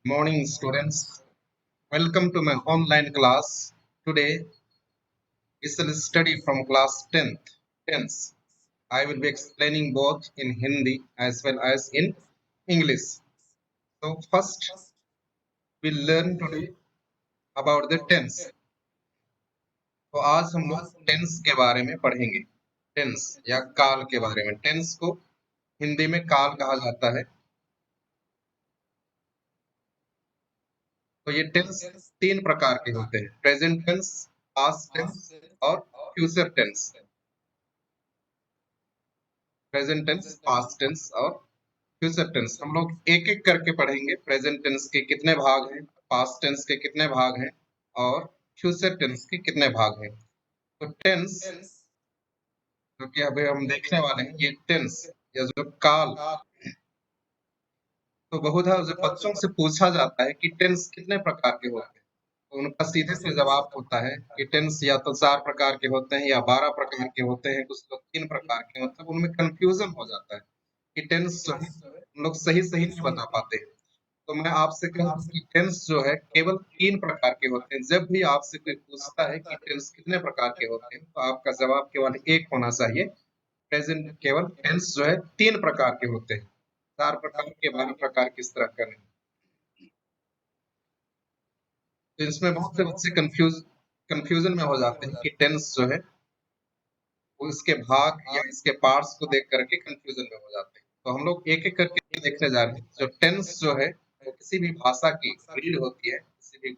Morning, students. Welcome to my online class. Today is a study from class 10th. Tense. I will be explaining both in Hindi as well as in English. So first, we'll learn today about the tense. तो आज हम लोग tense के बारे में पढ़ेंगे। Tense या काल के बारे में। टेंस को हिंदी में काल कहा जाता है। तो ये टेंस तीन प्रकार के होते हैं: प्रेजेंट टेंस, पास्ट टेंस और future tense. Present tense, past tense और फ्यूचर टेंस। हम लोग एक एक करके पढ़ेंगे। प्रेजेंट टेंस के कितने भाग हैं, पास्ट टेंस के कितने भाग हैं और फ्यूचर टेंस के कितने भाग हैं। तो टेंस जो कि अभी हम देखने वाले हैं, ये टेंस या जो काल, तो बहुधा जो बच्चों से पूछा जाता है कि टेंस कितने प्रकार के होते हैं, तो उनका सीधे से जवाब होता है कि टेंस या तो 4 प्रकार के होते हैं या 12 प्रकार के होते हैं, कुछ लोग 3 प्रकार के, मतलब उनमें कंफ्यूजन हो जाता है कि टेंस जो है हम लोग सही-सही नहीं बता पाते हैं। तो मैं आपसे कहूँ कि टेंस जो है केवल 3 प्रकार के होते हैं। जब भी आपसे कोई पूछता है कि टेंस कितने प्रकार के होते हैं, तो आपका जवाब केवल एक होना चाहिए। प्रेजेंट केवल टेंस जो है 3 प्रकार के होते हैं। 4 प्रकार के 12 प्रकार किस तरह का नहीं। तो इसमें बहुत से बच्चे कंफ्यूजन में हो जाते हैं कि टेंस जो है वो इसके भाग या इसके पार्ट्स को देख करके कंफ्यूजन में हो जाते हैं। तो हम लोग एक एक करके देखने जा रहे हैं। जो टेंस जो है वो किसी भी भाषा की रीढ़ होती है, किसी भी,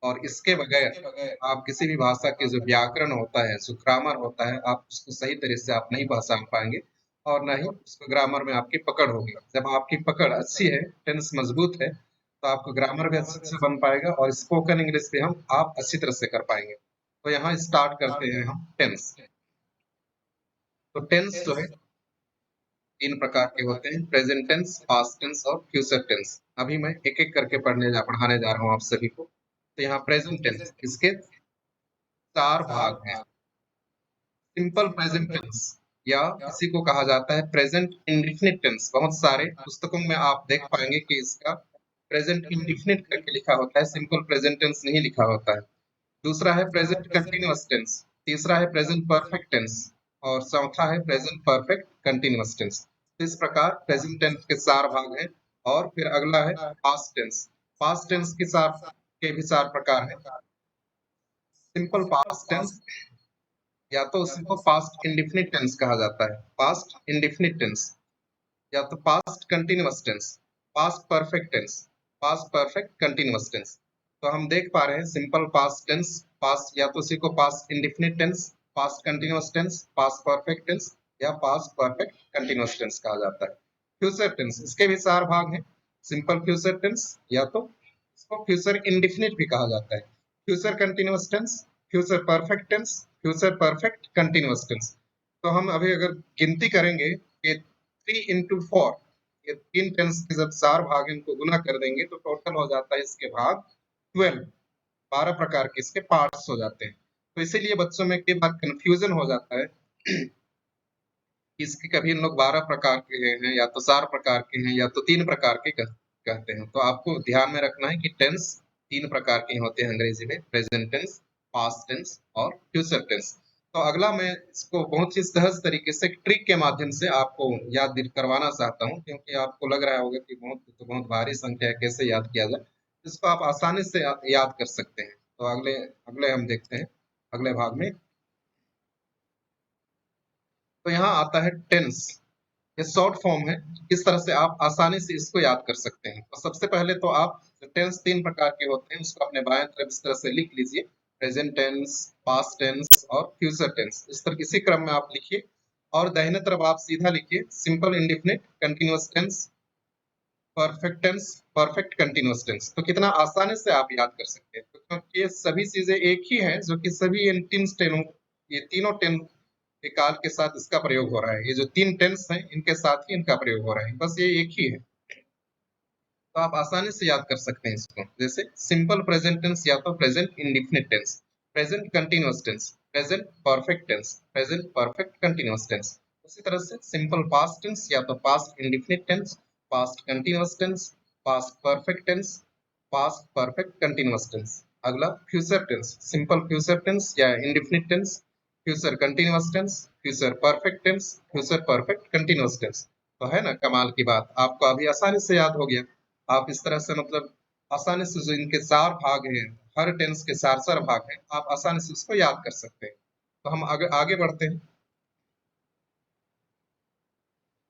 और इसके बगैर आप किसी भी भाषा के जो व्याकरण होता है, जो ग्रामर होता है, आप उसको सही तरह से आप नहीं पहचान पाएंगे और ना ही उसको ग्रामर में आपकी पकड़ होगी। जब आपकी पकड़ अच्छी है, टेंस मजबूत है, तो आपको ग्रामर भी अच्छे से बन पाएगा और स्पोकन इंग्लिश भी हम आप अच्छी तरह से कर पाएंगे। तो यहाँ स्टार्ट करते हैं हम टेंस। तो टेंस जो है 3 प्रकार के होते हैं: प्रेजेंट टेंस, पास्ट टेंस और फ्यूचर टेंस। अभी मैं एक एक करके पढ़ाने जा रहा हूँ आप सभी को। तो यहाँ प्रेजेंट टेंस, इसके 4 भाग हैं। सिंपल प्रेजेंट टेंस या इसी को कहा जाता है प्रेजेंट इंडेफिनिट टेंस। बहुत सारे पुस्तकों में आप देख पाएंगे कि इसका प्रेजेंट इंडेफिनिट करके लिखा होता है, सिंपल प्रेजेंट टेंस नहीं लिखा होता है। दूसरा है प्रेजेंट कंटीन्यूअस टेंस, तीसरा है प्रेजेंट परफेक्ट टेंस और चौथा है प्रेजेंट परफेक्ट कंटीन्यूअस टेंस। इस प्रकार प्रेजेंट टेंस के 4 भाग हैं। और फिर अगला है पास्ट टेंस। पास्ट टेंस के भी 4 प्रकार हैं। सिंपल पास्ट टेंस या तो उसी को पास्ट इंडेफिनिट टेंस कहा जाता है, पास्ट इंडेफिनिट टेंस, या तो past continuous tense, past perfect tense, past perfect continuous tense. तो हम देख पा रहे हैं सिंपल पास्ट टेंस, पास्ट या तो उसी को past indefinite tense, past continuous tense, past perfect tense या पास्ट परफेक्ट कंटीन्यूअस टेंस कहा जाता है। फ्यूचर टेंस, इसके भी 4 भाग हैं। सिंपल फ्यूचर टेंस या तो इसको फ्यूचर इंडेफिनिट भी कहा जाता है, future continuous tense, future perfect tense, future perfect continuous tense. तो हम अभी अगर गिनती करेंगे कि 3 into 4, ये 3 टेंस के जब 4 भाग हैं, इनको गुना कर देंगे तो टोटल हो जाता है इसके भाग 12। 12 प्रकार के इसके पार्ट्स हो जाते हैं। तो इसीलिए बच्चों में कई बार कंफ्यूजन हो जाता है इसके, कभी इन लोग 12 प्रकार के हैं या तो 4 प्रकार के हैं या तो 3 प्रकार के कहते हैं। तो आपको ध्यान में रखना है कि टेंस 3 प्रकार के होते हैं अंग्रेजी में: प्रेजेंट टेंस, पास्ट टेंस और फ्यूचर टेंस। तो अगला मैं इसको बहुत ही सहज तरीके से ट्रिक के माध्यम से आपको याद करवाना चाहता हूँ, क्योंकि आपको लग रहा होगा कि बहुत भारी संख्या है, कैसे याद किया जाए। इसको आप आसानी से याद कर सकते हैं। तो अगले अगले हम देखते हैं अगले भाग में। तो यहाँ आता है टेंस, ये शॉर्ट फॉर्म है। किस तरह से आप आसानी से इसको याद कर सकते हैं। तो सबसे पहले तो आप टेंस 3 प्रकार के होते हैं, उसको अपने बाएं तरफ इस तरह से लिख लीजिए: प्रेजेंट टेंस, पास्ट टेंस और फ्यूचर टेंस। इस तरह इसी क्रम में आप लिखिए। और दाहिने तरफ आप सीधा लिखिए simple indefinite, continuous tense, perfect tense, perfect continuous tense. तो कितना आसानी से आप याद कर सकते हैं, तो क्योंकि ये सभी चीजें एक ही हैं, जो कि सभी इन तीन टेनों, ये तीनों टेन के काल के साथ इसका प्रयोग हो रहा है। ये जो 3 टेंस हैं, इनके साथ ही इनका प्रयोग हो रहा है, बस ये एक ही है। तो आप आसानी से याद कर सकते हैं इसको। जैसे सिंपल प्रेजेंट टेंस या तो present indefinite tense, present continuous tense, present perfect tense, present perfect continuous tense. उसी तरह से सिंपल पास्ट टेंस या तो past indefinite tense, past continuous tense, past perfect tense past perfect continuous tense. अगला future tense, simple future tense या indefinite tense, future continuous tense, future perfect tense, future perfect continuous tense. तो है ना कमाल की बात, आपको अभी आसानी से याद हो गया। आप इस तरह से मतलब आसानी से जो इनके चार भाग हैं, हर टेंस के चार चार भाग हैं, आप आसानी से उसको याद कर सकते हैं। तो हम आगे आगे बढ़ते हैं।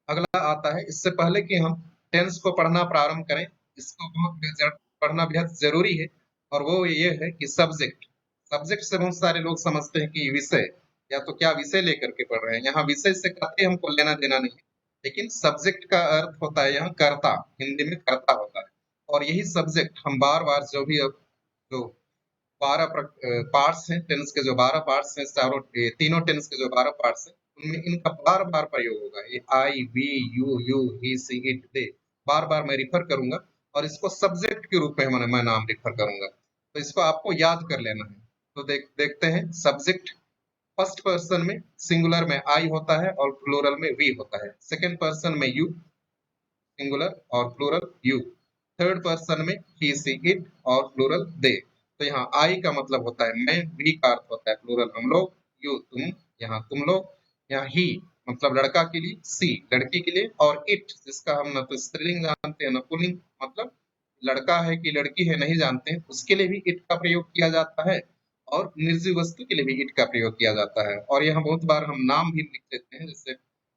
अगला आता है, इससे पहले कि हम टेंस को पढ़ना प्रारंभ करें, इसको पढ़ना बेहद जरूरी है, और वो ये है कि सब्जेक्ट। सब्जेक्ट से बहुत सारे लोग समझते हैं कि विषय, या तो क्या विषय लेकर के पढ़ रहे हैं। यहाँ विषय से कतई हमको लेना देना नहीं है, लेकिन सब्जेक्ट का अर्थ होता है यहाँ कर्ता, हिंदी में कर्ता होता है। और यही सब्जेक्ट हम बार बार जो भी अब जो 12 पार्ट्स हैं, टेंस के जो 12 पार्ट्स हैं, चारों तीनों टेंस के जो 12 पार्ट्स हैं, उनमें इनका बार बार प्रयोग होगा। ये I, we, you, he, she, it, they, बार बार मैं रिफर करूंगा, और इसको सब्जेक्ट के रूप में मैं नाम रिफर करूंगा। तो इसको आपको याद कर लेना है। तो देखते हैं। सब्जेक्ट फर्स्ट पर्सन में सिंगुलर में आई होता है और प्लूरल में वी होता है। सेकंड पर्सन में यू सिंगुलर और प्लूरल यू। थर्ड पर्सन में ही, सी, इट और प्लूरल दे। तो यहाँ आई का मतलब होता है मैं, वी का अर्थ होता है प्लूरल हम लोग, यू तुम, यहाँ तुम लोग, यहाँ ही मतलब लड़का के लिए, सी लड़की के लिए, और इट जिसका हम न तो स्त्रीलिंग जानते हैं न पुल्लिंग, मतलब लड़का है कि लड़की है नहीं जानते हैं, उसके लिए भी इट का प्रयोग किया जाता है, और निर्जीव वस्तु के लिए भी इट का प्रयोग किया जाता है। और यहाँ बहुत बार हम नाम भी लिख देते हैं, जैसे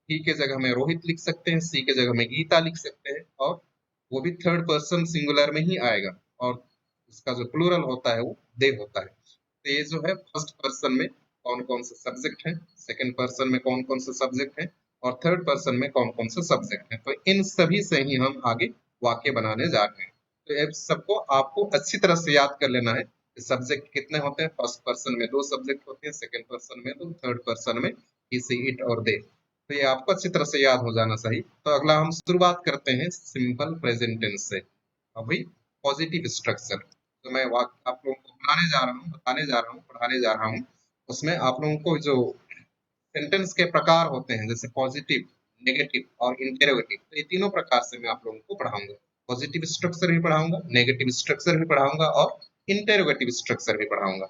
ही के जगह में रोहित लिख सकते हैं, सी के जगह में गीता लिख सकते हैं, और वो भी थर्ड पर्सन सिंगुलर में ही आएगा, और उसका जो प्लूरल होता है वो दे होता है। तो ये जो है फर्स्ट पर्सन में कौन कौन से सब्जेक्ट हैं, सेकंड पर्सन में कौन कौन से सब्जेक्ट हैं, और थर्ड पर्सन में कौन कौन से सब्जेक्ट हैं। तो इन सभी से ही हम आगे वाक्य बनाने जा रहे हैं। तो ये सबको आपको अच्छी तरह से याद कर लेना है कि सब्जेक्ट कितने होते हैं। फर्स्ट पर्सन में 2 सब्जेक्ट होते हैं, सेकंड पर्सन में 2, थर्ड पर्सन में ही, सी, इट और दे। तो ये आपको अच्छी तरह से याद हो जाना चाहिए। तो अगला हम शुरुआत करते हैं सिंपल प्रेजेंट टेंस से। अभी पॉजिटिव स्ट्रक्चर, तो मैं वाक्य आप लोगों को बनाने जा रहा हूँ, बताने जा रहा हूँ, पढ़ाने जा रहा हूँ। उसमें आप लोगों को जो सेंटेंस के प्रकार होते हैं, जैसे पॉजिटिव, नेगेटिव और इंटेरोगेटिव, तो ये तीनों प्रकार से मैं आप लोगों को पढ़ाऊंगा। पॉजिटिव स्ट्रक्चर भी पढ़ाऊंगा, नेगेटिव स्ट्रक्चर भी पढ़ाऊंगा, और इंटेरोगेटिव स्ट्रक्चर भी पढ़ाऊंगा।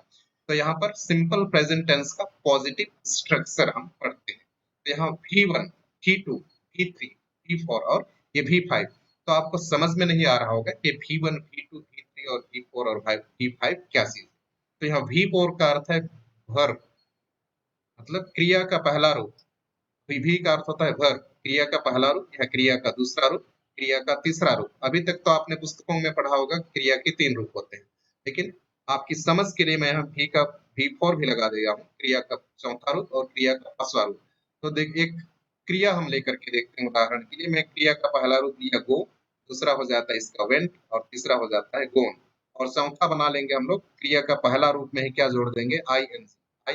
तो यहाँ पर सिंपल प्रेजेंट टेंस का पॉजिटिव स्ट्रक्चर हम पढ़ते हैं। तो यहाँ V1, V2, V3, V4 और ये V5। तो आपको समझ में नहीं आ रहा होगा कि V1, V2, V3 और V4 और V5 क्या चीज है। तो यहाँ V4 का अर्थ है वर्ब, मतलब क्रिया का पहला रूप। विधि का अर्थ होता है वर्ब, क्रिया का पहला रूप या क्रिया का दूसरा रूप, क्रिया का तीसरा रूप। अभी तक तो आपने पुस्तकों में पढ़ा होगा क्रिया के 3 रूप होते हैं, लेकिन आपकी समझ के लिए मैं यहाँ V4 भी लगा दे रहा हूँ, क्रिया का चौथा रूप और क्रिया का पांचवा रूप। तो देख, एक क्रिया हम लेकर के देखते हैं। उदाहरण के लिए मैं क्रिया का पहला रूप लिया गो, दूसरा हो जाता है इसका वेंट, और तीसरा हो जाता है गोन, और चौथा बना लेंगे हम लोग। क्रिया का पहला रूप में ही क्या जोड़ देंगे, आई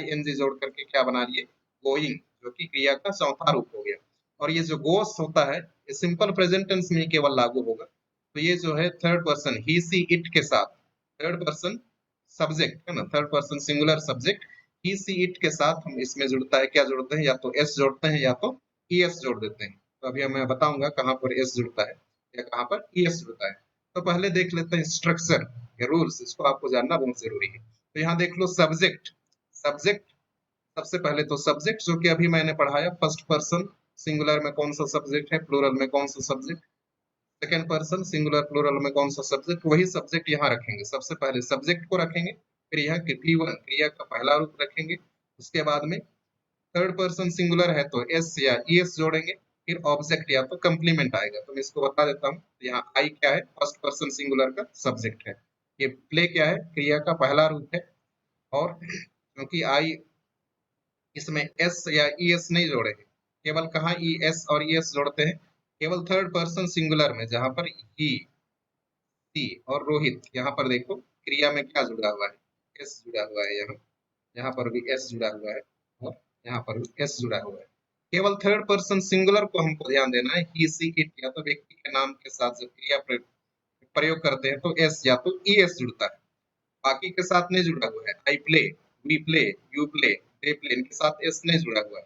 एन जी जोड़ करके क्या बना लिए, गोइंग, जो कि क्रिया का चौथा रूप हो गया। और ये जो गोस होता है, ये सिंपल प्रेजेंट टेंस में केवल लागू होगा। तो ये जो है third person he, she, it के साथ थर्ड पर्सन सब्जेक्ट है ना, third person singular subject he, she, it के साथ हम इसमें जुड़ता है, क्या जोड़ते हैं, या तो एस जोड़ते हैं या तो ई एस जोड़ देते हैं। तो अभी मैं बताऊंगा कहाँ पर एस जुड़ता है या कहाँ पर ई एस जुड़ता है। तो पहले देख लेते हैं स्ट्रक्चर या रूल्स, इसको आपको जानना बहुत जरूरी है। तो यहाँ देख लो सब्जेक्ट। सब्जेक्ट सबसे पहले तो सब्जेक्ट जो कि अभी मैंने पढ़ाया, फर्स्ट पर्सन सिंगुलर में कौन सा सब्जेक्ट है, प्लूरल में कौन सा subject, second person singular plural में कौन सा सब्जेक्ट, वही सब्जेक्ट यहाँ रखेंगे। सबसे पहले सब्जेक्ट को रखेंगे, फिर यहाँ V1 क्रिया का पहला रूप रखेंगे, उसके बाद में थर्ड पर्सन सिंगुलर है तो एस या ई एस जोड़ेंगे, फिर ऑब्जेक्ट या तो कंप्लीमेंट आएगा। तो मैं इसको बता देता हूँ। यहाँ आई क्या है, फर्स्ट पर्सन सिंगुलर का सब्जेक्ट है। ये प्ले क्या है, क्रिया का पहला रूप है, और क्योंकि आई इसमें एस या ई एस नहीं जोड़ेंगे, केवल कहाँ ई एस और ई एस जोड़ते हैं, केवल थर्ड पर्सन सिंगुलर में, जहां पर ही, सी और रोहित। यहाँ पर देखो क्रिया में क्या जुड़ा हुआ है, एस जुड़ा हुआ है। यहाँ यहाँ पर भी एस जुड़ा हुआ है, और यहाँ पर भी एस जुड़ा हुआ है। केवल थर्ड पर्सन सिंगुलर को हमको ध्यान देना है, ही, सी, इट, या तो व्यक्ति के नाम के साथ जब क्रिया प्रयोग करते हैं तो एस या तो ई एस जुड़ता है, बाकी के साथ नहीं जुड़ा हुआ है। I play, we play, you play, they play, इनके साथ एस नहीं जुड़ा हुआ है।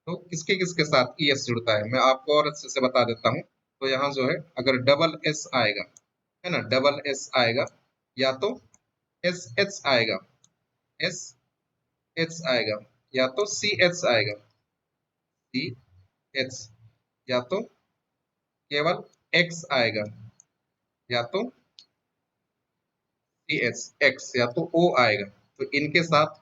तो किसके किसके साथ ई एस जुड़ता है, मैं आपको और अच्छे से बता देता हूँ। तो यहाँ जो है अगर डबल एस आएगा, है ना, डबल एस आएगा या तो एस एच आएगा, एस एच आएगा या तो सी एच आएगा, सी एच, या तो केवल एक्स आएगा या तो सी एच एक्स या तो ओ आएगा। तो इनके साथ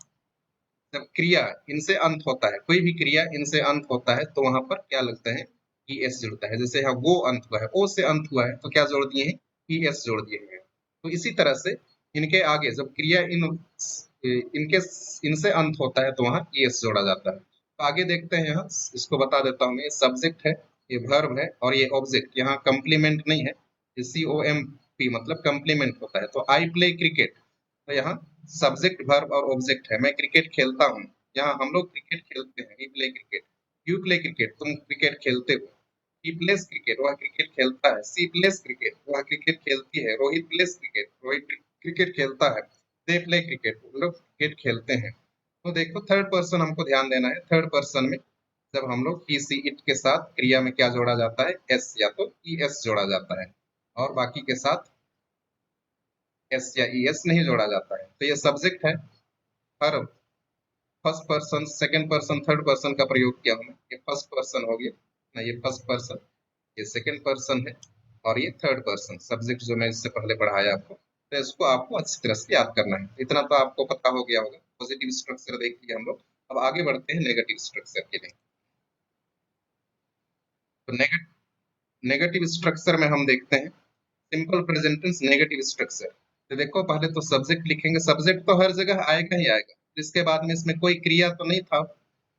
जब क्रिया इनसे अंत होता है, कोई भी क्रिया इनसे अंत होता है तो वहां पर क्या लगता है, ई एस जुड़ता है। जैसे यहाँ गो अंत हुआ है, ओ से अंत हुआ है तो क्या जोड़ दिए हैं, ई एस जोड़ दिए हैं। तो इसी तरह से इनके आगे जब क्रिया इनके इनसे अंत होता है तो वहां ई एस जोड़ा जाता है। तो आगे देखते हैं, यहाँ इसको बता देता हूँ, ये सब्जेक्ट है, ये वर्ब है और ये ऑब्जेक्ट। यहाँ कंप्लीमेंट नहीं है, सी ओ एम पी मतलब कंप्लीमेंट होता है। तो आई प्ले क्रिकेट, तो यहाँ सब्जेक्ट वर्ब और ऑब्जेक्ट है, मैं क्रिकेट खेलता हूँ। यहाँ हम लोग क्रिकेट खेलते हैं, we play cricket, you play cricket, तुम क्रिकेट खेलते हो। ही प्लेस क्रिकेट, वह क्रिकेट खेलता है। सी प्लेस क्रिकेट, वह क्रिकेट खेलती है। Rohit plays cricket, Rohit cricket खेलता है। दे प्ले क्रिकेट, वो लोग क्रिकेट खेलते हैं। तो देखो थर्ड पर्सन हमको ध्यान देना है। थर्ड पर्सन में जब हम लोग ही सी इट के साथ क्रिया में क्या जोड़ा जाता है, एस या तो ई एस जोड़ा जाता है, और बाकी के साथ एस या ई एस नहीं जोड़ा जाता है। तो ये सब्जेक्ट है। हर first person, second person, third person का प्रयोग किया हमने। ये फर्स्ट पर्सन हो गया ना, ये फर्स्ट पर्सन, ये सेकंड पर्सन है और ये थर्ड पर्सन सब्जेक्ट जो मैं इससे पहले पढ़ाया आपको। तो इसको आपको अच्छी तरह से याद करना है। इतना तो आपको पता हो गया होगा। पॉजिटिव स्ट्रक्चर देख लिया हम लोग। अब आगे बढ़ते हैं नेगेटिव स्ट्रक्चर के लिए। तो नेगेटिव स्ट्रक्चर में हम देखते हैं simple present tense negative structure. तो देखो पहले तो सब्जेक्ट लिखेंगे, सब्जेक्ट तो हर जगह आएगा ही आएगा। इसके बाद में इसमें कोई क्रिया तो नहीं था,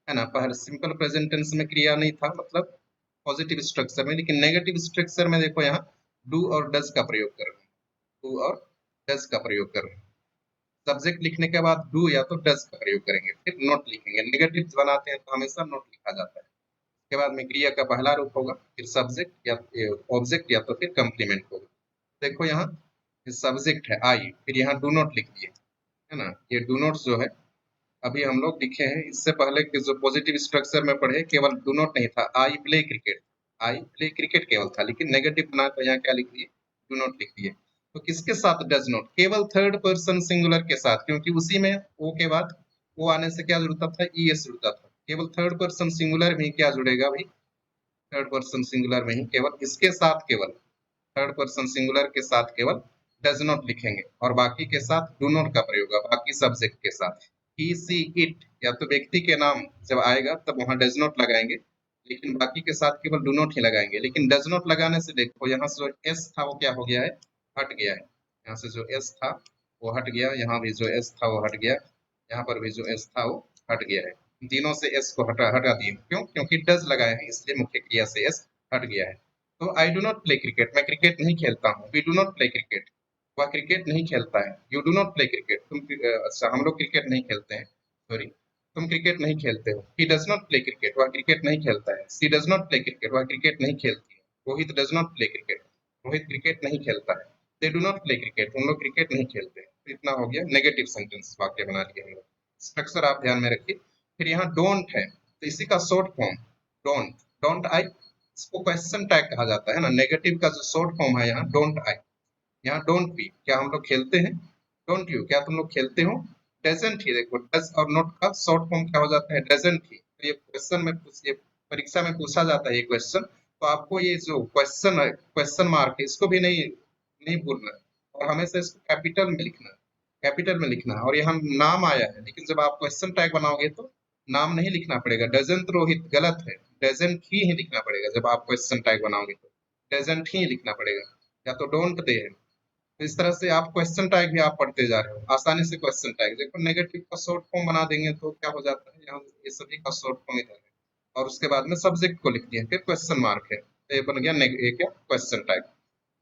है ना, पहले सिंपल प्रेजेंट टेंस में क्रिया नहीं था मतलब पॉजिटिव स्ट्रक्चर में। लेकिन नेगेटिव स्ट्रक्चर में देखो यहाँ डू और डज का प्रयोग कर रहे हैं, डू और डज का प्रयोग कर रहे हैं। सब्जेक्ट लिखने के बाद डू या तो डज का प्रयोग करेंगे, फिर नोट लिखेंगे। नेगेटिव बनाते हैं तो हमेशा नोट लिखा जाता है। के बाद में क्रिया का पहला रूप होगा, फिर सब्जेक्ट या ऑब्जेक्ट या तो फिर कंप्लीमेंट होगा। देखो यहाँ सब्जेक्ट है आई, फिर यहाँ डू नॉट लिख दिए, है ना। ये डू नॉट जो है अभी हम लोग लिखे हैं, इससे पहले के जो पॉजिटिव स्ट्रक्चर में पढ़े केवल डू नॉट नहीं था, I play cricket, I play cricket केवल था। लेकिन नेगेटिव बना तो यहाँ क्या लिख दिए, डू नॉट लिख दिए। तो किसके साथ डज नॉट, केवल थर्ड पर्सन सिंगुलर के साथ, क्योंकि उसी में ओ के बाद ओ आने से क्या जुड़ता था, ई एस जुड़ता था। केवल थर्ड पर्सन सिंगुलर में क्या जुड़ेगा भाई, थर्ड पर्सन सिंगुलर में ही केवल इसके साथ, केवल थर्ड पर्सन सिंगुलर के साथ केवल डज नॉट लिखेंगे, और बाकी के साथ डू नॉट का प्रयोग होगा। बाकी सब्जेक्ट के साथ ही सी इट या तो व्यक्ति के नाम जब आएगा तब वहां डज नॉट लगाएंगे, लेकिन बाकी के साथ केवल डू नॉट ही लगाएंगे। लेकिन डज नॉट लगाने से देखो यहाँ से जो एस था वो क्या हो गया है, हट गया है। यहाँ से जो एस था वो हट गया, यहाँ भी जो एस था वो हट गया, यहाँ पर भी जो एस था वो हट गया है। तीनों से एस को हटा हटा दिए, क्यों, क्योंकि डज लगाए हैं इसलिए मुख्य क्रिया से एस हट गया है। तो I do not play cricket, मैं क्रिकेट नहीं खेलता हूँ। We do not play cricket, वह क्रिकेट नहीं खेलता है। You do not play cricket, अच्छा हम लोग क्रिकेट नहीं खेलते हैं, सॉरी, तुम क्रिकेट नहीं खेलते हो। He does not play cricket, वह क्रिकेट नहीं खेलता है। सी डज नॉट प्ले क्रिकेट, वह क्रिकेट नहीं खेलती है। Rohit does not play cricket, Rohit cricket नहीं खेलता है। They do not play cricket, उन लोग क्रिकेट नहीं खेलते हैं। तो इतना हो गया नेगेटिव सेंटेंस, वाक्य बना लिया हम लोग। स्ट्रक्चर आप ध्यान में रखिए। फिर यहाँ डोंट है, तो इसी का short form don't, don't I, इसको क्वेश्चन टैग कहा जाता है ना। नेगेटिव का जो शॉर्ट फॉर्म है यहाँ डोंट आई, यहाँ डोंट वी, क्या हम लोग खेलते हैं, डोंट यू, क्या तुम लोग खेलते हो। डजंट ही, देखो डज और नॉट का शॉर्ट फॉर्म क्या हो जाता है, डजंट ही। तो ये क्वेश्चन में ये परीक्षा में पूछा जाता है ये क्वेश्चन, तो आपको ये जो क्वेश्चन है, क्वेश्चन मार्क है, इसको भी नहीं नहीं भूलना है, और हमेशा इसको कैपिटल में लिखना है, कैपिटल में लिखना है। और यहाँ नाम आया है, लेकिन जब आप क्वेश्चन टैग बनाओगे तो नाम नहीं लिखना पड़ेगा। डजंत रोहित गलत है, डजंट ही लिखना पड़ेगा। जब आप क्वेश्चन टैग बनाओगे तो डजंट ही लिखना पड़ेगा, या तो डोंट दे है। तो इस तरह से आप क्वेश्चन टैग भी आप पढ़ते जा रहे हो आसानी से। क्वेश्चन टैग देखो नेगेटिव का शॉर्ट फॉर्म बना देंगे तो क्या हो जाता है, यहाँ ये सभी का शॉर्ट फॉर्म इधर है, और उसके बाद में सब्जेक्ट को लिख दिया, फिर क्वेश्चन मार्क है, तो ये बन गया क्या, क्वेश्चन टैग।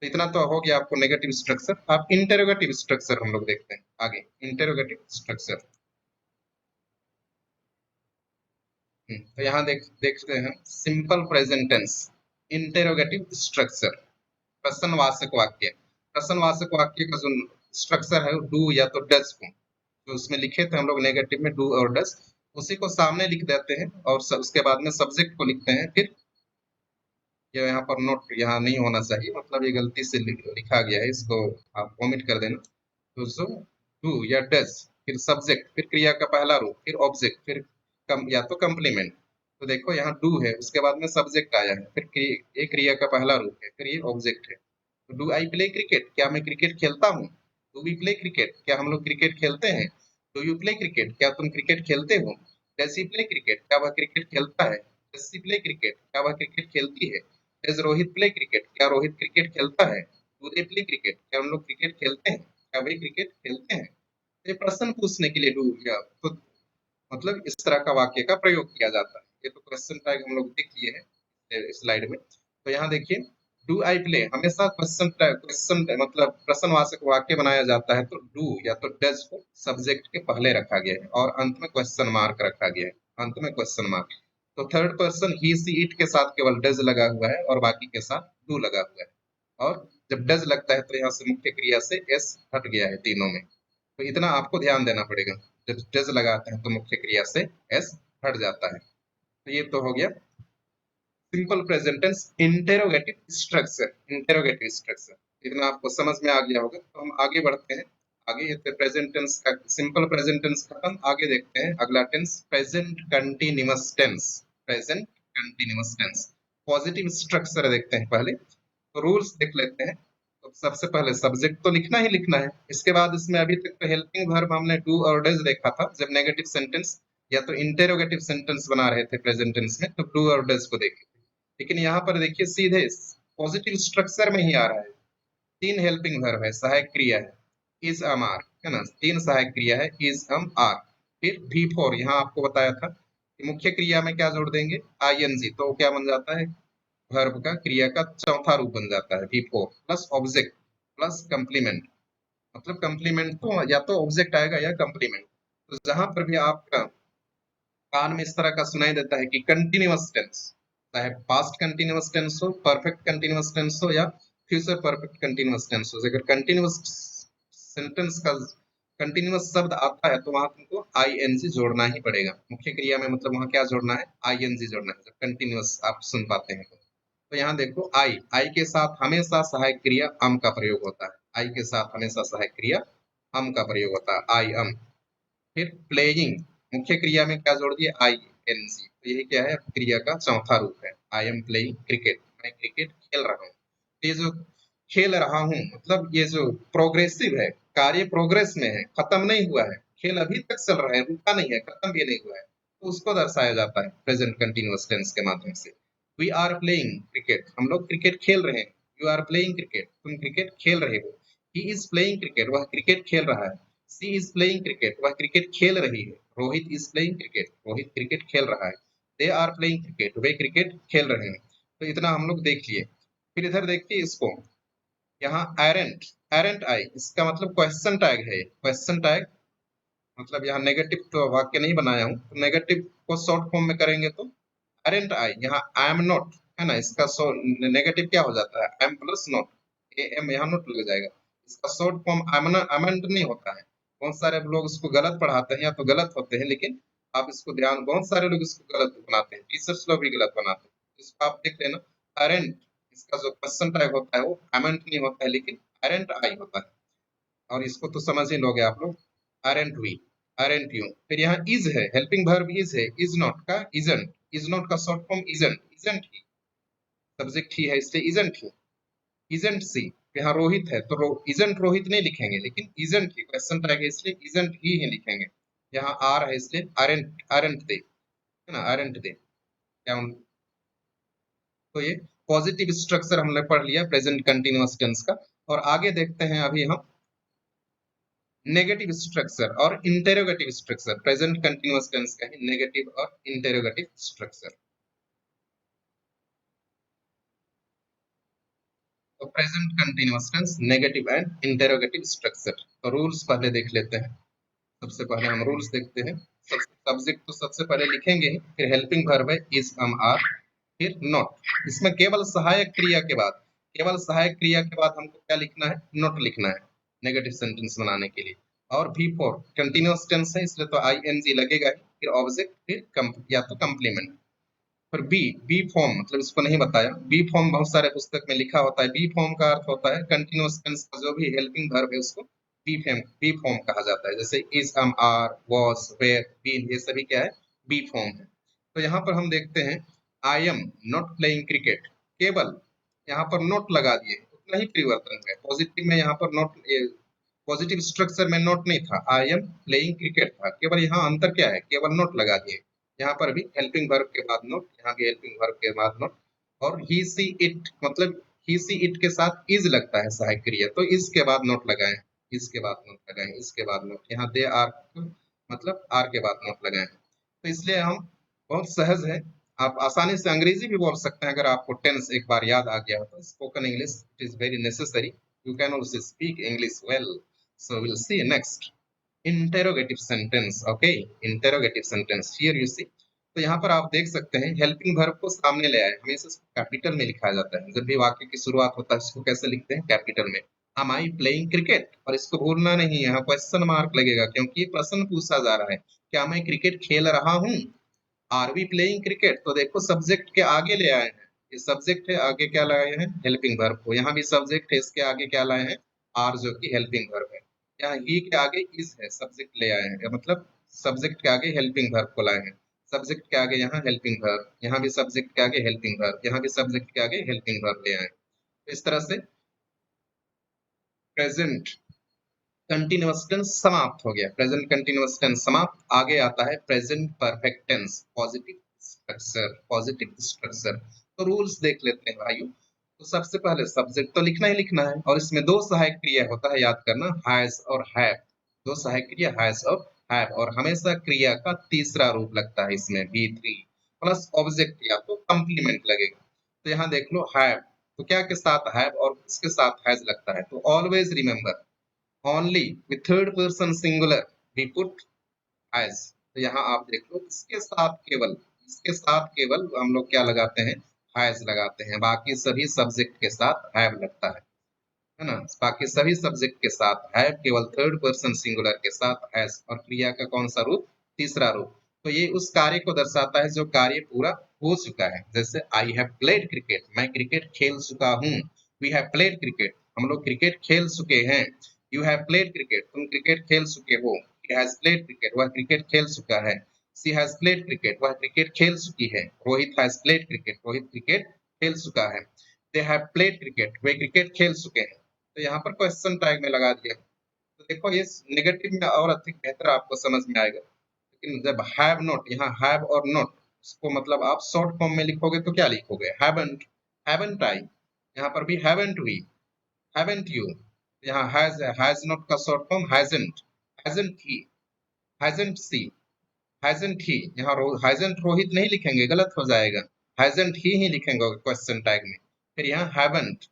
तो इतना तो हो गया आपको नेगेटिव स्ट्रक्चर। आप इंटेरोगेटिव स्ट्रक्चर हम लोग देखते हैं आगे। इंटेरोगेटिव स्ट्रक्चर, तो यहाँ देखते हैं simple present tense interrogative structure, प्रश्नवाचक वाक्य। प्रश्नवाचक वाक्य का जो स्ट्रक्चर है डू या तो डज को, जो उसमें लिखे थे हम लोग नेगेटिव में डू और डज, उसी को सामने लिख देते हैं और उसके बाद में सब्जेक्ट को लिखते हैं, फिर ये यहाँ पर नोट यहाँ नहीं होना चाहिए, मतलब ये गलती से लिखा गया है, इसको आप ओमिट कर देना। तो सो डू या डज, फिर सब्जेक्ट, फिर क्रिया का पहला रूप, फिर ऑब्जेक्ट, फिर या तो कंप्लीमेंट। तो देखो यहाँ डू है, उसके बाद में सब्जेक्ट आया है, फिर ये क्रिया का पहला रूप है, फिर ये ऑब्जेक्ट है। तो डू आई प्ले क्रिकेट, क्या मैं क्रिकेट खेलता हूँ? डू वी प्ले क्रिकेट, क्या हम लोग क्रिकेट खेलते हैं? डू यू प्ले क्रिकेट, क्या तुम क्रिकेट खेलते हो? डज ही प्ले क्रिकेट, क्या वह क्रिकेट खेलता है? डज सी प्ले क्रिकेट, क्या वह क्रिकेट खेलती है? डज रोहित प्ले क्रिकेट, क्या रोहित क्रिकेट खेलता है? डू दे प्ले क्रिकेट, क्या हम लोग क्रिकेट खेलते हैं? क्या वे क्रिकेट खेलते हैं? ये प्रश्न पूछने के लिए डू या तो मतलब इस तरह का वाक्य का प्रयोग किया जाता है। ये तो क्वेश्चन टैग हम लोग देख लिए हैं स्लाइड में। तो यहाँ देखिए, डू आई प्ले हमेशा क्वेश्चन मतलब प्रश्नवाचक वाक्य बनाया जाता है, तो डू या तो डज को सब्जेक्ट के पहले रखा गया है और अंत में क्वेश्चन मार्क रखा गया है, अंत में क्वेश्चन मार्क। तो third person he she it के साथ केवल डज लगा हुआ है और बाकी के साथ डू लगा हुआ है। और जब डज लगता है तो यहाँ से मुख्य क्रिया से एस हट गया है तीनों में। तो इतना आपको ध्यान देना पड़ेगा, जब डज लगाते हैं तो मुख्य क्रिया से एस हट जाता है। तो ये तो हो गया simple present tense interrogative structure. Interrogative structure इतना आपको समझ में आ गया होगा। तो हम आगे बढ़ते हैं। आगे ये तो प्रेजेंट टेंस का सिंपल प्रेजेंट टेंस खत्म। आगे देखते हैं अगला tense, present continuous tense. Present continuous tense positive structure देखते हैं पहले। तो रूल्स देख लेते हैं। तो सबसे पहले सब्जेक्ट तो लिखना ही लिखना है। इसके बाद इसमें अभी तक तो हेल्पिंग वर्ब हमने डू और डज देखा था जब नेगेटिव सेंटेंस या तो इंटेरोगेटिव सेंटेंस बना रहे थे प्रेजेंट टेंस में, तो डू और डज को देखे। लेकिन यहाँ पर देखिए सीधे पॉजिटिव स्ट्रक्चर में ही आ रहा है। तीन हेल्पिंग वर्ब है, सहायक क्रिया है, इज अम आर, है ना, तीन सहायक क्रिया है, इज अम आर। फिर भी फोर, यहाँ आपको बताया था कि मुख्य क्रिया में क्या जोड़ देंगे, आईएनजी, तो क्या बन जाता है, वर्ब का क्रिया का चौथा रूप बन जाता है भी four, plus object plus complement. मतलब कंप्लीमेंट तो या तो ऑब्जेक्ट आएगा या कंप्लीमेंट। तो जहां पर भी आपका कान में इस तरह का सुनाई देता है कि कंटिन्यूअस टेंस, चाहे पास्ट कंटिन्यूअस टेंस हो, परफेक्ट कंटिन्यूअस टेंस हो या फ्यूचर परफेक्ट कंटिन्यूअस टेंस हो, अगर कंटिन्यूअस सेंटेंस का कंटिन्यूअस शब्द आता है तो वहां तुमको आईएनजी जोड़ना ही पड़ेगा मुख्य क्रिया में। मतलब वहां क्या जोड़ना है, आईएनजी जोड़ना है, जब कंटिन्यूअस आप सुन पाते हैं तो यहाँ देखो आई, आई के साथ हमेशा सहायक क्रिया अम का प्रयोग होता है। आई के साथ हमेशा सहायक क्रिया अम का प्रयोग होता है, आई अम। फिर प्लेइंग, मुख्य क्रिया में क्या जोड़ दिया, आई एन जी, तो यही क्या है, क्रिया का चौथा रूप है। आई एम प्लेइंग क्रिकेट, मैं क्रिकेट खेल रहा हूँ। ये जो खेल रहा हूँ मतलब ये जो प्रोग्रेसिव है, कार्य प्रोग्रेस में है, खत्म नहीं हुआ है, खेल अभी तक चल रहा है, रुका नहीं है, खत्म भी नहीं हुआ है, तो उसको दर्शाया जाता है प्रेजेंट कंटिन्यूअस टेंस के माध्यम से। वी आर प्लेइंग क्रिकेट, हम लोग क्रिकेट खेल रहे हैं। यू आर प्लेइंग क्रिकेट, तुम क्रिकेट खेल रहे हो। ही इज प्लेइंग क्रिकेट, वह क्रिकेट खेल रहा है। सी इज प्लेइंग क्रिकेट, वह क्रिकेट खेल रही है। Rohit is playing cricket, Rohit cricket खेल रहा है। दे आर प्लेइंग क्रिकेट, वे क्रिकेट खेल रहे हैं। तो इतना हम लोग देख लिए। फिर इधर देखिए इसको, यहाँ एरेंट, एरेंट आई, इसका मतलब क्वेश्चन टैग है। क्वेश्चन टैग मतलब यहाँ नेगेटिव तो वाक्य नहीं बनाया हूँ, तो नेगेटिव को शॉर्ट फॉर्म में करेंगे तो अरेंट आई, यहाँ आई एम नॉट, है ना, इसका नेगेटिव क्या हो जाता है, am plus not, A M यहाँ नॉट लग जाएगा। इसका शॉर्ट फॉर्म अमेंट नहीं होता है। बहुत सारे लोग इसको गलत पढ़ाते हैं या तो गलत होते हैं, लेकिन आप इसको ध्यान, बहुत सारे लोग इसको गलत बनाते हैं, टीचर्स लोग भी गलत बनाते हैं, इसको आप देख लेना। अरेंट, इसका जो क्वेश्चन टैग होता है वो अमेंट नहीं होता है, लेकिन अरेंट आई होता है। और इसको तो समझ ही लोगे आप लोग, aren't we, aren't you। फिर यहाँ is है, हेल्पिंग वर्ब is है, is not का isn't, is not का शॉर्ट फॉर्म isn't, isn't ही, सब्जेक्ट ही है इसलिए isn't ही, isn't सी। यहाँ रोहित है तो isn't रोहित नहीं लिखेंगे, लेकिन isn't ही क्वेश्चन टैग है इसलिए isn't ही लिखेंगे। यहाँ आर है इसलिए aren't they, है ना, aren't they, क्या तो ये पॉजिटिव स्ट्रक्चर हमने पढ़ लिया प्रेजेंट कंटिन्यूअस टेंस का। और आगे देखते हैं अभी हम नेगेटिव स्ट्रक्चर और interrogative structure, present continuous tense का ही नेगेटिव और इंटेरोगेटिव स्ट्रक्चर। तो present continuous tense, negative and interrogative structure. तो रूल्स पहले देख लेते हैं। सबसे पहले हम रूल्स देखते हैं। सब्जेक्ट तो सबसे पहले लिखेंगे ही, फिर हेल्पिंग वर्ब है इज अम आर, फिर नॉट। इसमें केवल सहायक क्रिया के बाद, केवल सहायक क्रिया के बाद हमको क्या लिखना है, नॉट लिखना है नेगेटिव सेंटेंस बनाने के लिए। और भी फोर कंटिन्यूअस टेंस है इसलिए तो आई एन जी लगेगा ही, फिर ऑब्जेक्ट, फिर या तो कंप्लीमेंट। फिर बी, बी फॉर्म मतलब इसको नहीं बताया। बी फॉर्म बहुत सारे पुस्तक में लिखा होता है। बी फॉर्म का अर्थ होता है कंटिन्यूअस टेंस का जो भी हेल्पिंग वर्ब है उसको बी फॉर्म कहा जाता है। जैसे is, am, are, was, were, been, ये सभी क्या है, बी फॉर्म है। तो यहाँ पर हम देखते हैं I am not playing cricket, केवल यहाँ पर नॉट लगा दिए, उतना ही परिवर्तन है। पॉजिटिव में यहाँ पर नॉट, पॉजिटिव स्ट्रक्चर में नॉट नहीं था, आई एम प्लेइंग क्रिकेट था। केवल यहाँ अंतर क्या है, केवल नॉट लगा दिए। यहाँ पर भी हेल्पिंग वर्ब के बाद नॉट, यहाँ भी हेल्पिंग वर्ब के बाद नॉट। और ही सी इट मतलब ही सी इट के साथ इज लगता है सहायक क्रिया, तो इस के बाद नॉट लगाएं, इसके बाद नॉट लगाएं, इसके बाद नॉट। यहाँ दे आर मतलब आर के बाद नॉट लगाएं। तो इसलिए हम बहुत सहज है, आप आसानी से अंग्रेजी भी बोल सकते हैं अगर आपको टेंस एक बार याद आ गया हो तो। Spoken English it is very necessary, you can also speak English well. So we'll see next. Interrogative sentence. Okay, interrogative sentence. Here you see. तो यहाँ पर आप देख सकते हैं हेल्पिंग वर्ब को सामने ले आए, हमेशा कैपिटल में लिखा जाता है। जब भी वाक्य की शुरुआत होता है इसको कैसे लिखते हैं, कैपिटल में। Am I playing cricket? और इसको भूलना नहीं है, यहाँ क्वेश्चन मार्क लगेगा क्योंकि ये प्रश्न पूछा जा रहा है, क्या मैं क्रिकेट खेल रहा हूँ? Are we playing cricket? तो देखो सब्जेक्ट के आगे ले आए हैं, ये सब्जेक्ट है, आगे क्या लाए हैं, हेल्पिंग वर्ब को। यहाँ भी सब्जेक्ट है, इसके आगे क्या लाए हैं, आर जो कि हेल्पिंग वर्ब है। यहाँ ही के आगे इज है, सब्जेक्ट ले आए हैं, मतलब सब्जेक्ट के आगे हेल्पिंग वर्ब को लाए हैं। सब्जेक्ट के आगे यहाँ हेल्पिंग वर्ब, यहाँ भी सब्जेक्ट के आगे हेल्पिंग वर्ब, यहाँ भी सब्जेक्ट के आगे हेल्पिंग वर्ब ले आए। तो इस तरह से प्रेजेंट कंटिन्यूअस टेंस समाप्त हो गया, प्रेजेंट कंटिन्यूअस टेंस समाप्त। आगे आता है present perfect tense, positive structure, positive structure. तो रूल्स देख लेते हैं भाइयों। तो सबसे पहले सब्जेक्ट तो लिखना ही लिखना है, और इसमें दो सहायक क्रिया होता है, याद करना, हैज और हैव। दो सहायक क्रिया हैज और हैव, और हमेशा क्रिया का तीसरा रूप लगता है इसमें, बी थ्री प्लस ऑब्जेक्ट या तो कंप्लीमेंट लगेगा। तो यहाँ देख लो हैव, तो क्या के साथ हैव और इसके साथ हैज लगता है, तो always remember only with third person singular we put has. तो यहाँ आप देख लो इसके साथ केवल हम लोग क्या लगाते हैं, हैज लगाते हैं। बाकी सभी सब्जेक्ट के साथ हैव लगता है ना। बाकी सभी सब्जेक्ट के साथ हैव, केवल थर्ड पर्सन सिंगुलर के साथ हैज, और क्रिया का कौन सा रूप, तीसरा रूप। तो ये उस कार्य को दर्शाता है जो कार्य पूरा हो चुका है। जैसे आई हैव प्लेड क्रिकेट, मैं क्रिकेट खेल चुका हूँ। वी हैव प्लेड क्रिकेट, हम लोग क्रिकेट खेल चुके हैं। यू हैव प्लेड क्रिकेट, तुम क्रिकेट खेल चुके हो। ही हैज प्लेड क्रिकेट, वह क्रिकेट खेल चुका है। शी हैज प्लेड क्रिकेट, वह क्रिकेट खेल चुकी है। Rohit has played cricket, Rohit cricket खेल चुका है। दे हैव प्लेड क्रिकेट, वे क्रिकेट खेल चुके हैं। तो यहाँ पर क्वेश्चन टैग में लगा दिया। तो देखो ये नेगेटिव में और अधिक बेहतर आपको समझ में आएगा। लेकिन जब हैव नॉट, यहाँ हैव और नॉट, इसको मतलब आप शॉर्ट फॉर्म में लिखोगे तो क्या लिखोगे, हैवंट, हैवंट आई। यहाँ पर भी हैवंट वी, हैवंट यू। यहाँ हैज नॉट का शॉर्ट फॉर्म हैजंट, हैजंट ही, हैजंट सी, हैजंट ही। यहाँ हैजंट रोहित नहीं लिखेंगे, गलत हो जाएगा, हैजंट ही लिखेंगे क्वेश्चन टैग में। फिर यहाँ haven't,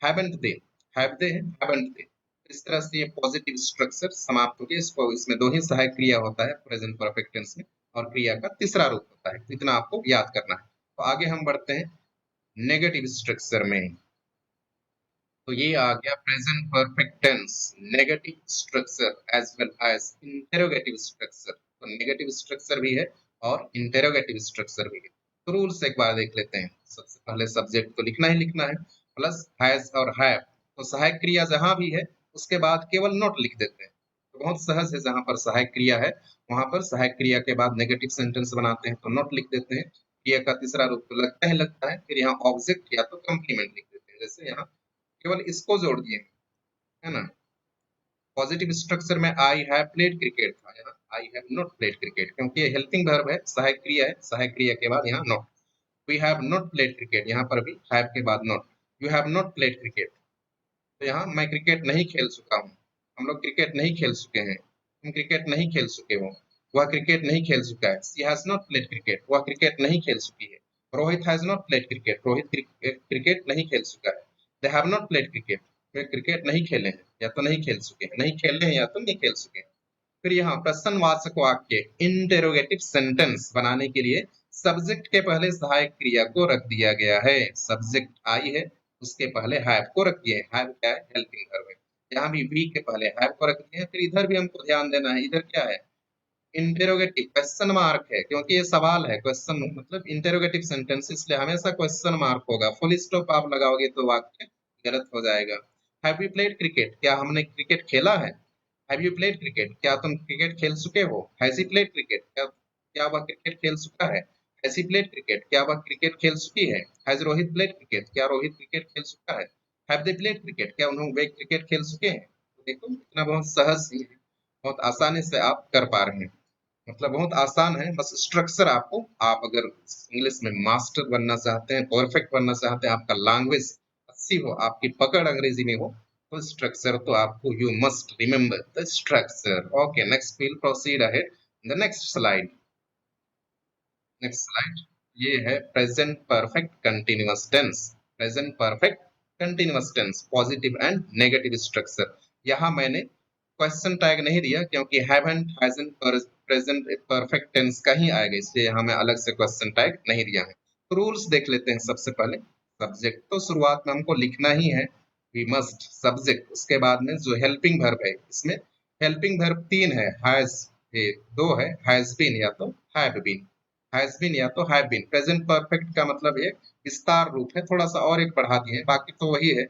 haven't they, have they, haven't they. इस तरह से ये पॉजिटिव स्ट्रक्चर समाप्त हो गया। इसको, इसमें दो ही सहायक क्रिया होता है प्रेजेंट परफेक्ट टेंस में, और क्रिया का तीसरा रूप होता है। इतना आपको याद करना है। तो आगे हम बढ़ते हैं नेगेटिव स्ट्रक्चर में। तो ये आ गया present perfect tense, negative structure as well as interrogative structure. तो नेगेटिव स्ट्रक्चर भी है और इंटेरोगेटिव स्ट्रक्चर भी है। तो रूल्स एक बार देख लेते हैं। सबसे पहले सब्जेक्ट तो लिखना ही लिखना है, प्लस हैज और हैव। तो सहायक क्रिया जहां भी है उसके बाद केवल नॉट लिख देते हैं। तो बहुत सहज है, जहां पर सहायक क्रिया है वहां पर सहायक क्रिया के बाद नेगेटिव सेंटेंस बनाते हैं तो नॉट लिख देते हैं। क्रिया का तीसरा रूप तो लगता है, फिर यहाँ ऑब्जेक्ट या तो कंप्लीमेंट लिख देते हैं। जैसे यहाँ केवल इसको जोड़ दिए, है ना। पॉजिटिव स्ट्रक्चर में आई हैव प्लेड क्रिकेट था, यहाँ आई हैव नॉट प्लेड क्रिकेट, क्योंकि ये हेल्पिंग वर्ब है, सहायक क्रिया है, सहायक क्रिया के बाद यहाँ not. We have not played cricket, यहाँ पर भी हैव के बाद not. You have not played cricket, तो यहाँ मैं क्रिकेट नहीं खेल चुका हूँ, हम लोग क्रिकेट नहीं खेल चुके हैं। तुम क्रिकेट नहीं खेल चुके हो, वह क्रिकेट नहीं खेल चुका है। She has not played cricket, वह क्रिकेट नहीं खेल चुकी है। Rohit has not played cricket, Rohit cricket नहीं खेल चुका है। They have not played cricket, वे क्रिकेट नहीं खेले हैं या तो नहीं खेल चुके हैं, नहीं खेले हैं या तो नहीं खेल चुके हैं। फिर यहाँ प्रश्नवाचक वाक्य इंटेरोगेटिव सेंटेंस बनाने के लिए सब्जेक्ट के पहले सहायक क्रिया को रख दिया गया है। सब्जेक्ट आई है, उसके पहले हैव को रख दिए। हैव क्या है, हेल्पिंग वर्ब है। यहाँ भी वी के पहले हैव को रख दिए। फिर इधर भी हमको ध्यान देना है, इधर क्या है, इंटेरोगेटिव क्वेश्चन मार्क है, क्योंकि ये सवाल है, क्वेश्चन मतलब इंटेरोगेटिव सेंटेंस, इसलिए हमेशा क्वेश्चन मार्क होगा। फुल स्टॉप आप लगाओगे तो वाक्य गलत हो जाएगा। हैव यू प्लेड क्रिकेट, क्या हमने क्रिकेट खेला है? हैव यू प्लेड क्रिकेट, क्या तुम क्रिकेट खेल चुके हो? हैज ही प्लेड क्रिकेट, क्या क्या वह क्रिकेट खेल चुका है? हैज ही प्लेड क्रिकेट, क्या वह क्रिकेट खेल चुकी है? हैज रोहित प्लेड क्रिकेट, क्या रोहित क्रिकेट खेल चुका है? हैव दे प्लेड क्रिकेट, क्या उन्होंने वे क्रिकेट खेल चुके हैं? तो देखो इतना बहुत सहज ही है, बहुत आसानी से आप कर पा रहे हैं, मतलब बहुत आसान है। बस स्ट्रक्चर आपको, आप अगर इंग्लिश में मास्टर बनना चाहते हैं, परफेक्ट बनना चाहते हैं, आपका लैंग्वेज अच्छी हो, आपकी पकड़ अंग्रेजी में हो, तो स्ट्रक्चर तो आपको you must remember the structure. Okay, next will proceed ahead. The next slide, next slide, ये है present perfect continuous tense. Present perfect continuous tense, positive and negative structure. यहाँ मैंने क्वेश्चन टैग नहीं दिया, क्योंकि haven't hasn't present perfect tense का ही आएगा, इसलिए यहाँ मैं अलग से क्वेश्चन टैग नहीं दिया है। तो रूल्स देख लेते हैं। सबसे पहले सब्जेक्ट तो शुरुआत में हमको लिखना ही है, वी मस्ट सब्जेक्ट। उसके बाद में जो हेल्पिंग वर्ब है, इसमें हेल्पिंग वर्ब तीन है, हैज ये दो है, हैज बीन या तो हैव बीन। हैज बीन या तो हैव बीन। प्रेजेंट परफेक्ट का मतलब ये विस्तार रूप है, थोड़ा सा और एक बढ़ा दिए हैं, बाकी तो वही है।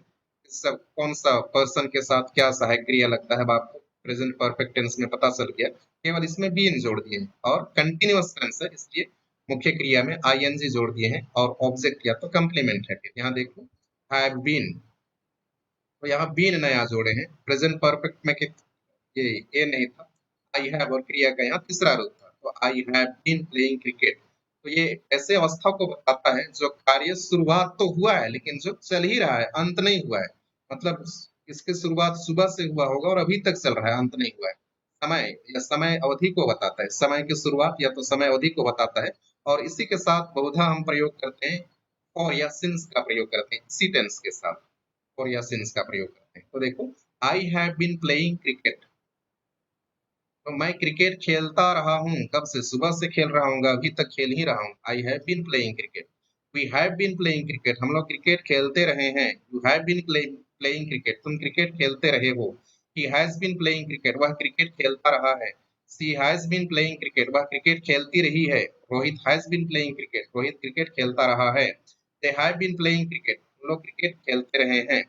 सब कौन सा पर्सन के साथ क्या सहायक क्रिया लगता है आपको प्रेजेंट परफेक्ट टेंस में पता चल गया, केवल इसमें बीन जोड़ दिए हैं। और कंटिन्यूअस टेंस है, इसलिए मुख्य क्रिया में आईएनजी जोड़ दिए हैं, और ऑब्जेक्ट या तो कंप्लीमेंट है। फिर यहाँ देखो हैव बीन, तो यहाँ बीन नया जोड़े हैं। प्रेजेंट परफेक्ट में ये नहीं था, आई हैव और क्रिया का यहाँ तीसरा रूप था, तो I have been playing cricket. तो ये ऐसे अवस्था को बताता है जो कार्य शुरुआत तो हुआ है, लेकिन जो चल ही रहा है, अंत नहीं हुआ है। मतलब इसकी शुरुआत सुबह से हुआ होगा और अभी तक चल रहा है, अंत नहीं हुआ है। समय या समय अवधि को बताता है, समय की शुरुआत या तो समय अवधि को बताता है। और इसी के साथ बहुधा हम प्रयोग करते हैं फॉर या सिंस का प्रयोग करते हैं, इसी टेंस के साथ फॉर या सिंस का प्रयोग करते हैं। तो देखो I have been playing cricket, तो मैं क्रिकेट खेलता रहा हूँ, कब से? सुबह से खेल रहा हूँ, अभी तक खेल ही रहा हूँ। I have been playing cricket. We have been playing cricket, हम लोग क्रिकेट खेलते रहे हैं। You have been playing cricket, तुम क्रिकेट खेलते रहे हो। He has been playing cricket, वह क्रिकेट खेलता रहा है। She has been playing cricket, वह क्रिकेट खेलती रही है। Rohit has been playing cricket, Rohit cricket खेलता रहा है। They have been playing cricket, हम लोग क्रिकेट खेलते रहे हैं।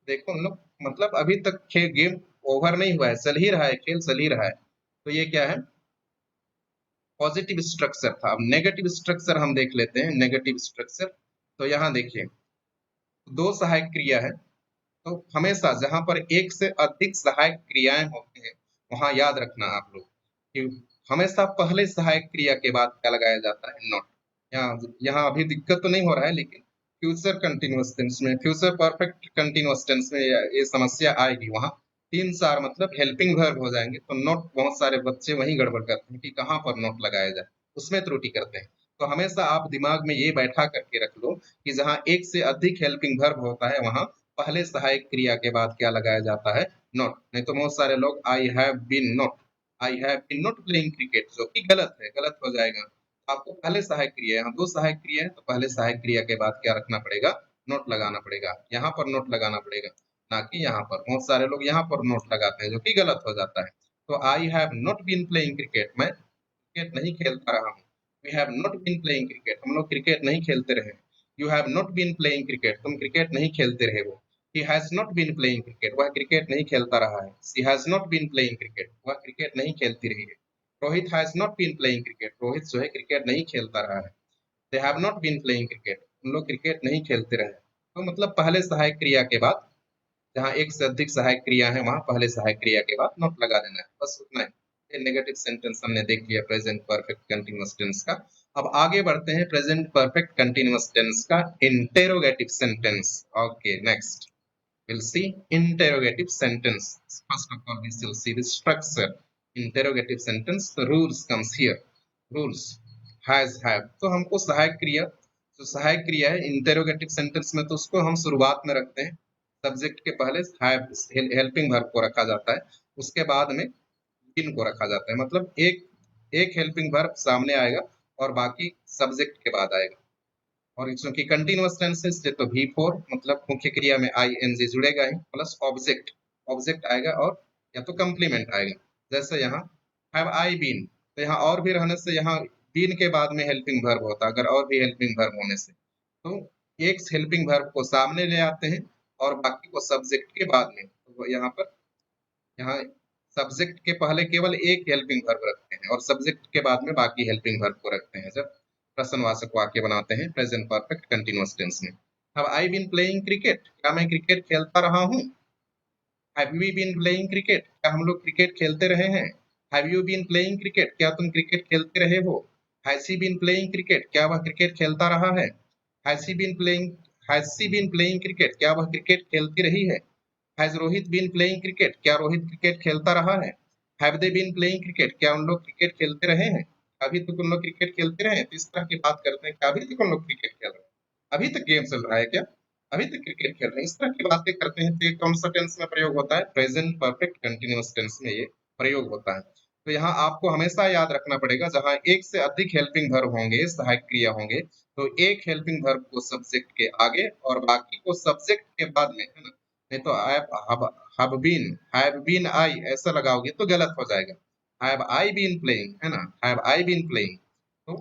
देखो हम लोग, मतलब अभी तक गेम ओवर नहीं हुआ है, चल ही रहा है, खेल चल ही रहा है। तो ये क्या है? पॉजिटिव स्ट्रक्चर था। अब नेगेटिव स्ट्रक्चर हम देख लेते हैं। नेगेटिव स्ट्रक्चर, तो यहाँ देखिए दो सहायक क्रिया है, तो हमेशा जहां पर एक से अधिक सहायक क्रियाएं होते हैं, वहां याद रखना आप लोग कि हमेशा पहले सहायक क्रिया के बाद क्या लगाया जाता है? नॉट। यहाँ यहाँ अभी दिक्कत तो नहीं हो रहा है, लेकिन फ्यूचर कंटिन्यूअस टेंस में, फ्यूचर परफेक्ट कंटिन्यूअस टेंस में ये समस्या आएगी। वहां तीन चार मतलब हेल्पिंग वर्ब हो जाएंगे, तो नॉट, बहुत सारे बच्चे वहीं गड़बड़ करते हैं कि कहाँ पर नॉट लगाया जाए, उसमें त्रुटि करते हैं। तो हमेशा आप दिमाग में ये बैठा करके रख लो कि जहां एक से अधिक हेल्पिंग वर्ब होता है, वहां पहले सहायक क्रिया के बाद क्या लगाया जाता है? नॉट। नहीं तो बहुत सारे लोग I have been not, I have been not playing cricket, जो कि गलत है, गलत हो जाएगा। आपको पहले सहायक क्रिया, यहाँ दो सहायक क्रिया है, तो पहले सहायक क्रिया के बाद क्या रखना पड़ेगा? नोट लगाना पड़ेगा। यहाँ पर नोट लगाना पड़ेगा, ना कि यहाँ पर। बहुत सारे लोग यहाँ पर नोट लगाते हैं, जो कि गलत हो जाता है। तो I have not been playing cricket, मैं क्रिकेट नहीं खेलता रहा हूँ। We have not been playing cricket, हम लोग क्रिकेट नहीं खेलते रहे। You have not been playing cricket, तुम क्रिकेट नहीं खेलते रहे हो। He has not been playing cricket, वह क्रिकेट नहीं खेलता रहा है। She has not been playing cricket, वह क्रिकेट नहीं खेलती रही है। Rohit has not been playing cricket, Rohit जो है क्रिकेट नहीं खेलता रहा है। They have not been playing cricket, उन लोग क्रिकेट नहीं खेलते रहे। तो मतलब पहले सहायक क्रिया के बाद, जहाँ एक से अधिक सहायक क्रिया है, वहां पहले सहायक क्रिया के बाद नॉट लगा देना है, बस उतना ही। ये नेगेटिव सेंटेंस हमने देख लिया प्रेजेंट परफेक्ट कंटीन्यूअस टेंस का। अब आगे बढ़ते हैं प्रेजेंट परफेक्ट कंटीन्यूअस टेंस का interrogative sentence. Okay, next we'll see interrogative sentence. First of all, we shall see the structure. Interrogative sentence, the rules comes here. Rules, has, have, तो हमको सहायक क्रिया, जो सहायक क्रिया है इंटेरोगेटिव सेंटेंस में, तो उसको हम शुरुआत में रखते हैं। सब्जेक्ट के पहले हैव हेल्पिंग वर्ब को रखा जाता है, उसके बाद में बिन को रखा जाता है। मतलब एक एक हेल्पिंग वर्ब सामने आएगा और बाकी सब्जेक्ट के बाद आएगा। और चूंकि कंटिन्यूअस टेंसेस है, तो वी फोर मतलब मुख्य क्रिया में आई एन जी जुड़ेगा ही, प्लस ऑब्जेक्ट, ऑब्जेक्ट आएगा और या तो कंप्लीमेंट आएगा। जैसे यहाँ हैव आई बीन, तो यहाँ और भी रहने से यहाँ बीन के बाद में हेल्पिंग वर्ब होता है, अगर और भी हेल्पिंग वर्ब होने से। तो एक हेल्पिंग वर्ब को सामने ले आते हैं और बाकी को सब्जेक्ट के बाद में। तो यहाँ सब्जेक्ट के पहले केवल एक हेल्पिंग वर्ब रखते हैं और सब्जेक्ट के बाद में बाकी हेल्पिंग वर्ब को रखते हैं जब प्रश्नवाचक वाक्य बनाते हैं प्रेजेंट परफेक्ट कंटीन्यूअस टेंस में। अब आई बीन प्लेइंग क्रिकेट, क्या मैं क्रिकेट खेलता रहा हूँ? Have we been playing cricket, क्या हम लोग क्रिकेट खेलते रहे हैं? Have you been playing cricket, क्या तुम क्रिकेट खेलते रहे हो? Has he been playing cricket, क्या वह क्रिकेट खेलता रहा है? Has he been playing has she been playing cricket, क्या वह क्रिकेट खेलती रही है? Has Rohit been playing cricket, क्या रोहित क्रिकेट खेलता रहा है? Have they been playing cricket, क्या उन लोग क्रिकेट खेलते रहे हैं? अभी तक उन लोग क्रिकेट खेलते रहे हैं? तो इस तरह की बात करते हैं कि अभी तक उन लोग क्रिकेट खेल रहे हैं, अभी तक गेम चल रहा है क्या, अभी तक क्रिकेट खेल रहे हैं, इस तरह की बातें करते हैं। तो ये कौन सा टेंस में प्रयोग होता है? प्रेजेंट परफेक्ट कंटिन्यूअस टेंस में ये प्रयोग होता है। तो यहाँ आपको हमेशा याद रखना पड़ेगा, जहां एक से अधिक हेल्पिंग वर्ब होंगे, सहायक क्रिया होंगे, तो एक हेल्पिंग वर्ब को सब्जेक्ट के आगे और बाकी को सब्जेक्ट के बाद में, है ना। नहीं तो हैव बीन आई ऐसा लगाओगे तो गलत हो जाएगा। हैव आई बीन प्लेइंग, है ना, हैव आई बीन प्लेइंग। तो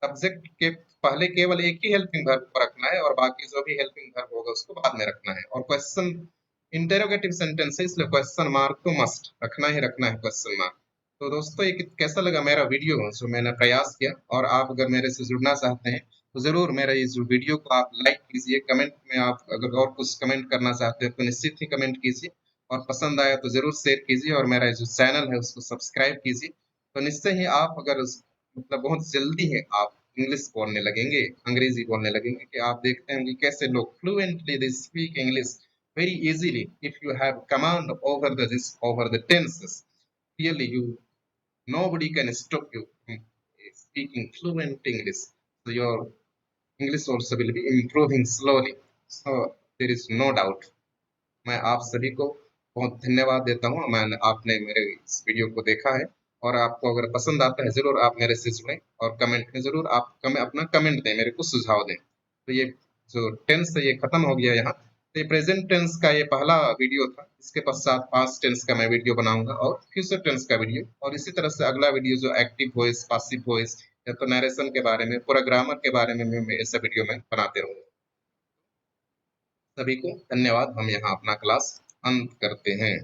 सब्जेक्ट के पहले केवल एक ही हेल्पिंग वर्ब को रखना है और बाकी जो भी हेल्पिंग वर्ब होगा उसको बाद में रखना है। और क्वेश्चन इंटेरोगेटिव सेंटेंस है, इसलिए क्वेश्चन मार्क तो मस्ट रखना ही रखना है, क्वेश्चन मार्क। तो दोस्तों ये कैसा लगा मेरा वीडियो जो मैंने प्रयास किया, और आप अगर मेरे से जुड़ना चाहते हैं तो जरूर मेरा इस वीडियो को आप लाइक कीजिए, कमेंट में आप अगर और कुछ कमेंट करना चाहते हो तो निश्चित ही कमेंट कीजिए, और पसंद आया तो जरूर शेयर कीजिए, और मेरा जो चैनल है उसको सब्सक्राइब कीजिए। तो निश्चय ही आप अगर मतलब बहुत जल्दी है आप इंग्लिश बोलने लगेंगे, अंग्रेजी बोलने लगेंगे, कि आप देखते हैं कि कैसे लोग fluently they speak English very easily if you have command over the tenses. Really, nobody can stop you from speaking fluent English. So your English also will be improving slowly. So there is no doubt. मैं आप सभी को बहुत धन्यवाद देता हूँ, आपने मेरे इस वीडियो को देखा है, और आपको अगर पसंद आता है जरूर आप मेरे से जुड़ें और कमेंट में जरूर आप अपना कमेंट दें, मेरे को सुझाव दें। तो ये जो टेंस है ये खत्म हो गया यहाँ। तो ये प्रेजेंट टेंस का ये पहला वीडियो था, इसके पश्चात पास्ट टेंस का मैं वीडियो बनाऊंगा और फ्यूचर टेंस का वीडियो, और इसी तरह से अगला वीडियो जो एक्टिव वॉइस, पासिव वॉइस या तो नरेशन के बारे में, पूरा ग्रामर के बारे में मैं ऐसा वीडियो में बनाते रहूंगा। सभी को धन्यवाद, हम यहाँ अपना क्लास अंत करते हैं।